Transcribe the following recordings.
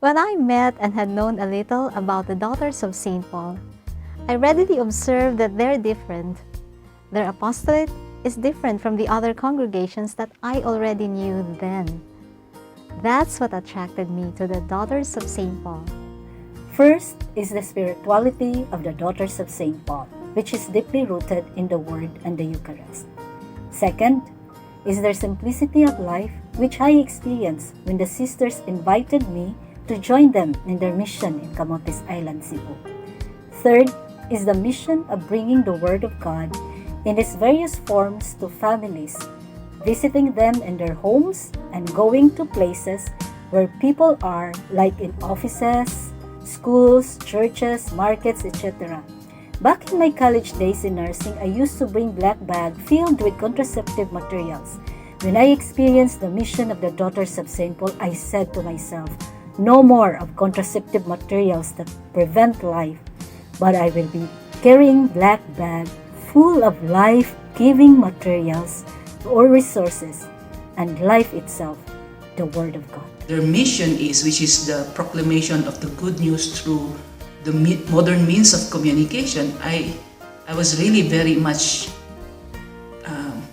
When I met and had known a little about the daughters of St. Paul, I readily observed that they're different. Their apostolate is different from the other congregations that I already knew then. That's what attracted me to the daughters of St. Paul. First is the spirituality of the daughters of St. Paul, which is deeply rooted in the Word and the Eucharist. Second is their simplicity of life, which I experienced when the sisters invited me to join them in their mission in Camotes Island, Cebu. Third is the mission of bringing the Word of God in its various forms to families, visiting them in their homes and going to places where people are, like in offices, schools, churches, markets, etc. Back in my college days in nursing, I used to bring black bag filled with contraceptive materials. When I experienced the mission of the Daughters of St. Paul, I said to myself, no more of contraceptive materials that prevent life, but I will be carrying black bag full of life-giving materials or resources and life itself, the Word of God. Their mission which is the proclamation of the good news through the modern means of communication. I was really very much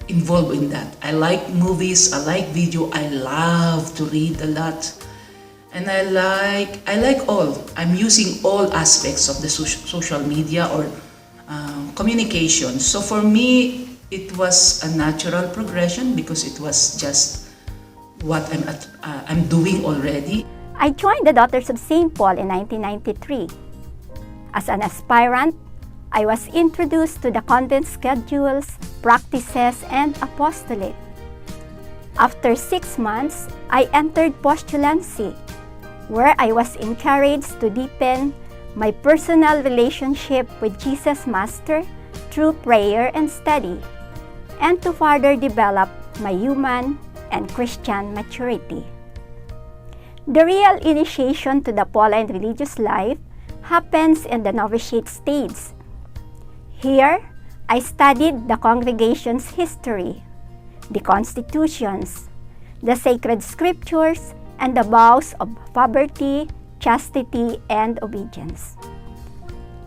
involved in that. I like movies, I like video, I love to read a lot. And I like all. I'm using all aspects of the social media or communication. So for me, it was a natural progression because it was just what I'm doing already. I joined the Daughters of St. Paul in 1993. As an aspirant, I was introduced to the convent schedules, practices, and apostolate. After 6 months, I entered postulancy, where I was encouraged to deepen my personal relationship with Jesus Master through prayer and study, and to further develop my human and Christian maturity. The real initiation to the Pauline religious life happens in the novitiate stage. Here, I studied the congregation's history, the constitutions, the sacred scriptures, and the vows of poverty, chastity, and obedience.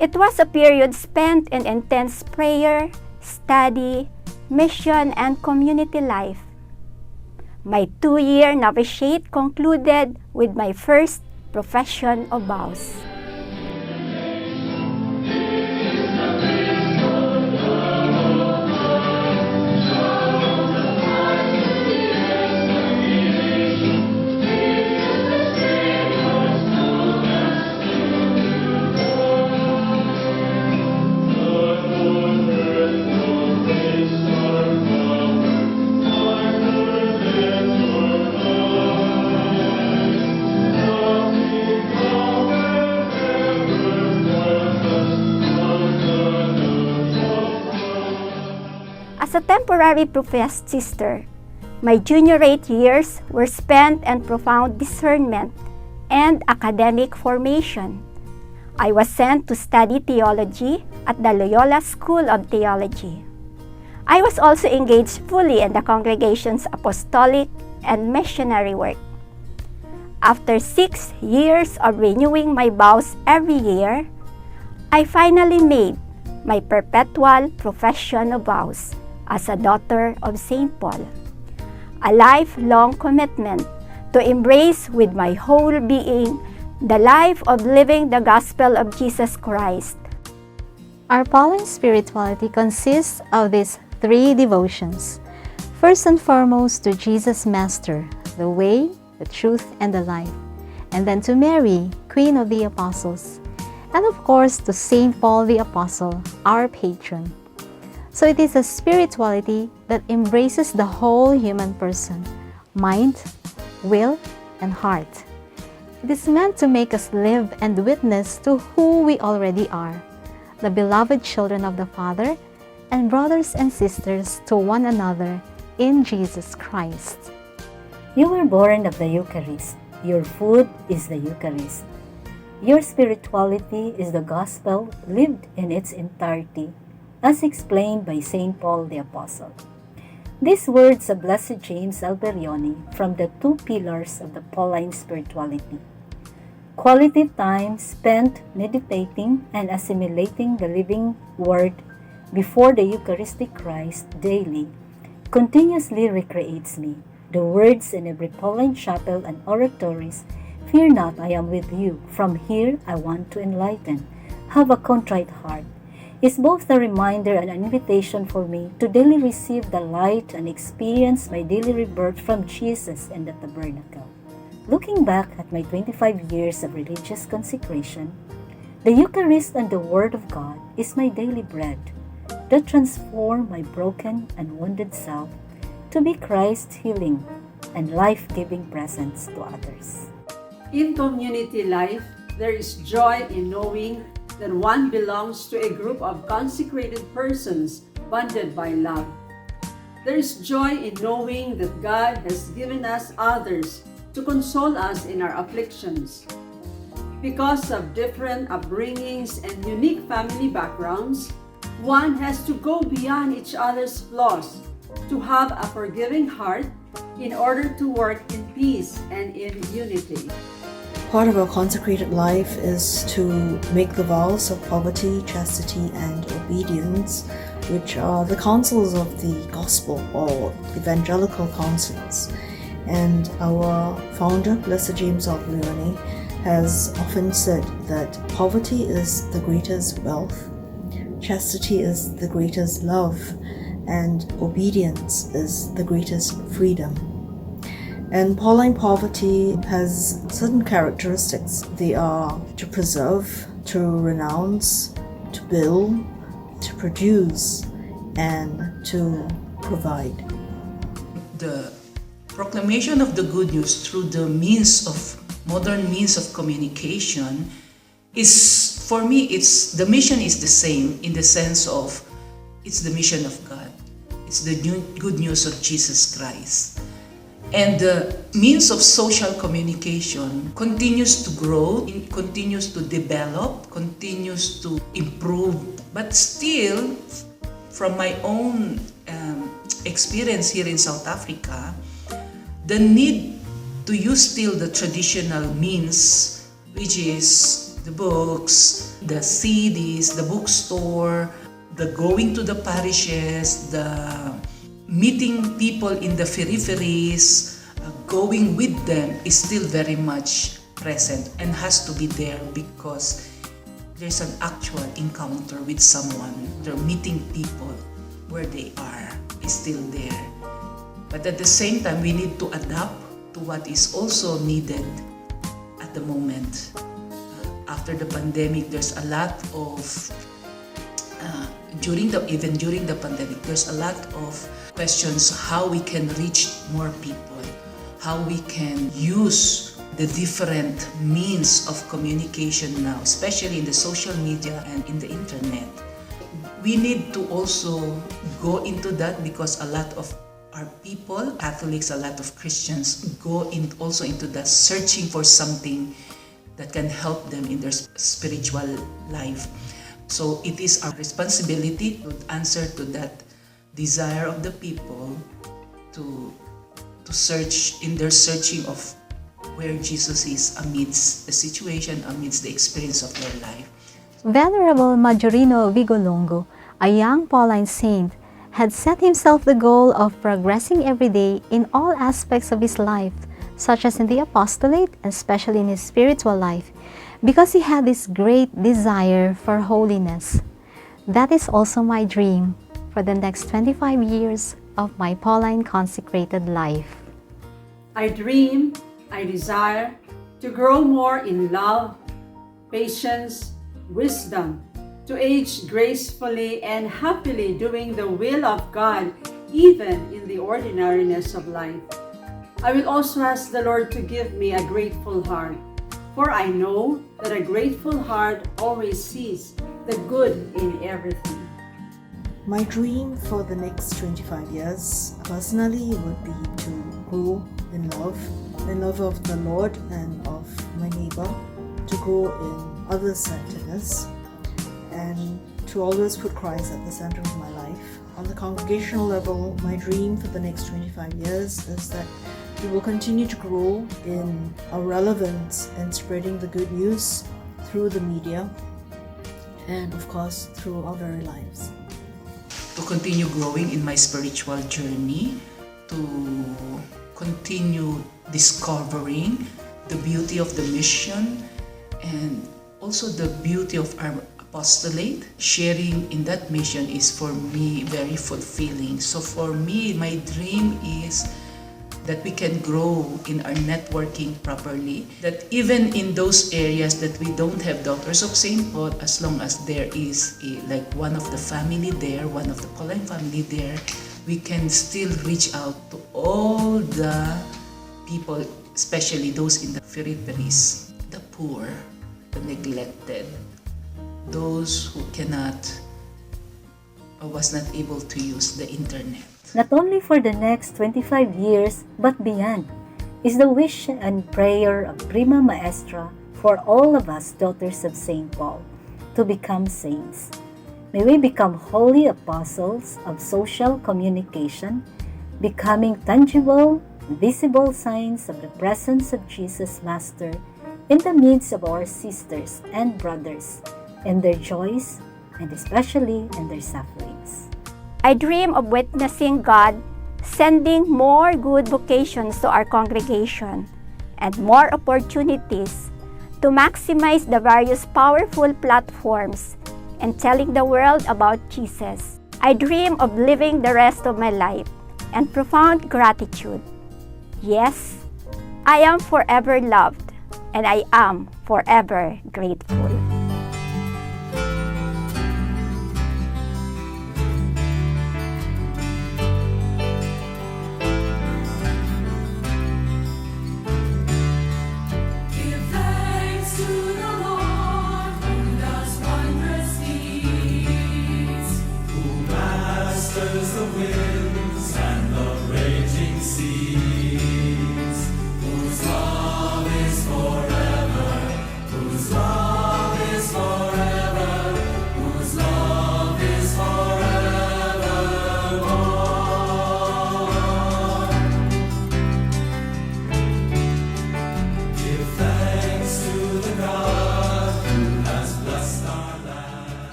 It was a period spent in intense prayer, study, mission, and community life. My 2-year novitiate concluded with my first profession of vows. As a temporary professed sister, my juniorate years were spent in profound discernment and academic formation. I was sent to study theology at the Loyola School of Theology. I was also engaged fully in the congregation's apostolic and missionary work. After 6 years of renewing my vows every year, I finally made my perpetual profession of vows as a daughter of St. Paul, a lifelong commitment to embrace with my whole being the life of living the gospel of Jesus Christ. Our Pauline spirituality consists of these 3 devotions. First and foremost, to Jesus Master, the way, the truth, and the life. And then to Mary, Queen of the Apostles. And of course, to St. Paul the Apostle, our patron. So it is a spirituality that embraces the whole human person, mind, will, and heart. It is meant to make us live and witness to who we already are, the beloved children of the Father, and brothers and sisters to one another in Jesus Christ. You were born of the Eucharist. Your food is the Eucharist. Your spirituality is the gospel lived in its entirety, as explained by St. Paul the Apostle. These words of Blessed James Alberione from the 2 pillars of the Pauline spirituality. Quality time spent meditating and assimilating the living Word before the Eucharistic Christ daily continuously recreates me. The words in every Pauline chapel and oratories, "Fear not, I am with you. From here I want to enlighten. Have a contrite heart," is both a reminder and an invitation for me to daily receive the light and experience my daily rebirth from Jesus in the tabernacle. Looking back at my 25 years of religious consecration, the Eucharist and the Word of God is my daily bread that transform my broken and wounded self to be Christ's healing and life-giving presence to others. In community life, there is joy in knowing that one belongs to a group of consecrated persons bonded by love. There is joy in knowing that God has given us others to console us in our afflictions. Because of different upbringings and unique family backgrounds, one has to go beyond each other's flaws to have a forgiving heart in order to work in peace and in unity. Part of our consecrated life is to make the vows of poverty, chastity, and obedience, which are the counsels of the gospel or evangelical counsels. And our founder, Blessed James of Leone, has often said that poverty is the greatest wealth, chastity is the greatest love, and obedience is the greatest freedom. And Pauline poverty has certain characteristics. They are to preserve, to renounce, to build, to produce, and to provide. The proclamation of the good news through the modern means of communication is, for me, the mission is the same in the sense of it's the mission of God. It's the good news of Jesus Christ. And the means of social communication continues to grow, continues to develop, continues to improve. But still, from my own experience here in South Africa, the need to use still the traditional means, which is the books, the CDs, the bookstore, the going to the parishes, the meeting people in the peripheries, going with them is still very much present and has to be there because there's an actual encounter with someone. They're meeting people where they are, is still there. But at the same time, we need to adapt to what is also needed at the moment. After the pandemic, there's a lot of even during the pandemic, there's a lot of questions how we can reach more people, how we can use the different means of communication now, especially in the social media and in the internet. We need to also go into that because a lot of our people, Catholics, a lot of Christians, go also into that searching for something that can help them in their spiritual life. So it is our responsibility to answer to that desire of the people to search in their searching of where Jesus is amidst the situation, amidst the experience of their life. Venerable Majorino Vigolongo, a young Pauline saint, had set himself the goal of progressing every day in all aspects of his life, such as in the apostolate, especially in his spiritual life, because he had this great desire for holiness. That is also my dream for the next 25 years of my Pauline consecrated life. I dream, I desire to grow more in love, patience, wisdom, to age gracefully and happily doing the will of God, even in the ordinariness of life. I will also ask the Lord to give me a grateful heart, for I know that a grateful heart always sees the good in everything. My dream for the next 25 years personally would be to grow in love of the Lord and of my neighbor, to grow in other-centeredness, and to always put Christ at the center of my life. On the congregational level, my dream for the next 25 years is that We will continue to grow in our relevance and spreading the good news through the media and, of course, through our very lives. To continue growing in my spiritual journey, to continue discovering the beauty of the mission and also the beauty of our apostolate. Sharing in that mission is for me very fulfilling. So for me, my dream is that we can grow in our networking properly, that even in those areas that we don't have Daughters of St. Paul, as long as there is like one of the family there, one of the Pauline family there, we can still reach out to all the people, especially those in the peripheries, the poor, the neglected, those who cannot or was not able to use the internet. Not only for the next 25 years, but beyond, is the wish and prayer of Prima Maestra for all of us daughters of St. Paul to become saints. May we become holy apostles of social communication, becoming tangible, visible signs of the presence of Jesus Master in the midst of our sisters and brothers, in their joys and especially in their sufferings. I dream of witnessing God sending more good vocations to our congregation and more opportunities to maximize the various powerful platforms and telling the world about Jesus. I dream of living the rest of my life in profound gratitude. Yes, I am forever loved and I am forever grateful.